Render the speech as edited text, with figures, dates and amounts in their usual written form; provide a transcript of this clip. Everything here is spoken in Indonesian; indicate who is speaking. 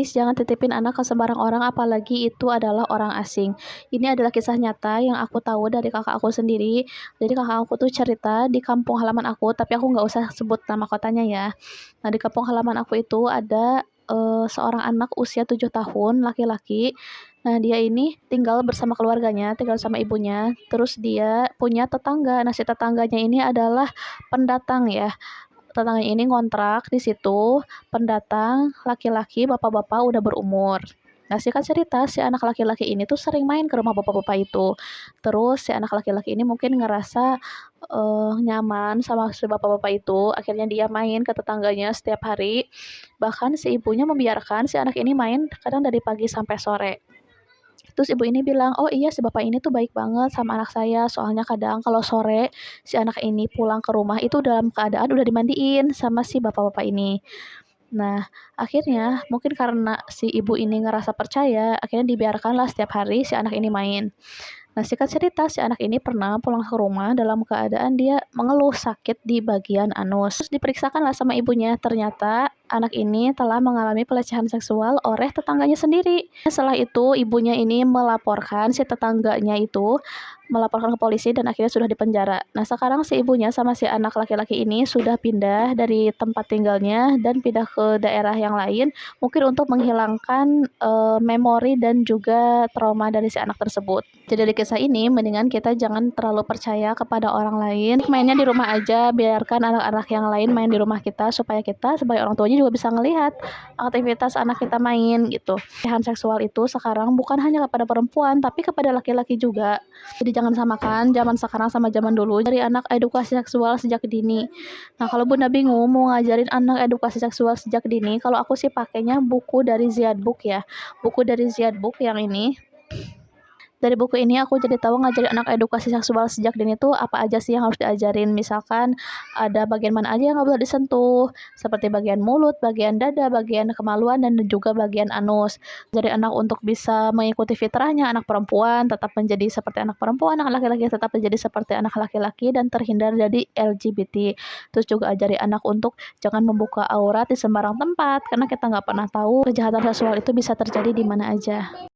Speaker 1: Please jangan titipin anak ke sembarang orang, apalagi itu adalah orang asing. Ini adalah kisah nyata yang aku tahu dari kakak aku sendiri. Jadi kakak aku tuh cerita di kampung halaman aku, tapi aku nggak usah sebut nama kotanya ya. Nah, di kampung halaman aku itu ada seorang anak usia 7 tahun, laki-laki. Nah, dia ini tinggal bersama keluarganya, tinggal sama ibunya. Terus dia punya tetangga. Nah, si tetangganya ini adalah pendatang ya. Tetangganya ini ngontrak di situ, pendatang, laki-laki, bapak-bapak udah berumur. Nah, singkat cerita, si anak laki-laki ini tuh sering main ke rumah bapak-bapak itu. Terus si anak laki-laki ini mungkin ngerasa nyaman sama si bapak-bapak itu, akhirnya dia main ke tetangganya setiap hari. Bahkan si ibunya membiarkan si anak ini main kadang dari pagi sampai sore. Terus ibu ini bilang, "Oh iya, si bapak ini tuh baik banget sama anak saya, soalnya kadang kalau sore si anak ini pulang ke rumah itu dalam keadaan udah dimandiin sama si bapak-bapak ini." Nah, akhirnya mungkin karena si ibu ini ngerasa percaya, akhirnya dibiarkanlah setiap hari si anak ini main. Nah, singkat cerita, si anak ini pernah pulang ke rumah dalam keadaan dia mengeluh sakit di bagian anus. Terus diperiksakanlah sama ibunya, ternyata anak ini telah mengalami pelecehan seksual oleh tetangganya sendiri. Setelah itu, ibunya ini melaporkan si tetangganya itu, melaporkan ke polisi dan akhirnya sudah dipenjara. Nah, sekarang si ibunya sama si anak laki-laki ini sudah pindah dari tempat tinggalnya dan pindah ke daerah yang lain, mungkin untuk menghilangkan memori dan juga trauma dari si anak tersebut. Jadi dari kisah ini, mendingan kita jangan terlalu percaya kepada orang lain. Mainnya di rumah aja, biarkan anak-anak yang lain main di rumah kita supaya kita sebagai orang tuanya juga bisa ngelihat aktivitas anak kita main gitu. Pelecehan seksual itu sekarang bukan hanya kepada perempuan, tapi kepada laki-laki juga. Jadi jangan samakan zaman sekarang sama zaman dulu. Dari anak edukasi seksual sejak dini. Nah, kalau Bunda bingung mau ngajarin anak edukasi seksual sejak dini, kalau aku sih pakainya buku dari Ziad Book ya. Buku dari Ziad Book yang ini. Dari buku ini aku jadi tahu ngajarin anak edukasi seksual sejak dini tuh apa aja sih yang harus diajarin. Misalkan ada bagian mana aja yang nggak boleh disentuh, seperti bagian mulut, bagian dada, bagian kemaluan, dan juga bagian anus. Jadi anak untuk bisa mengikuti fitrahnya, anak perempuan tetap menjadi seperti anak perempuan, anak laki-laki tetap menjadi seperti anak laki-laki, dan terhindar dari LGBT. Terus juga ajari anak untuk jangan membuka aurat di sembarang tempat, karena kita nggak pernah tahu kejahatan seksual itu bisa terjadi di mana aja.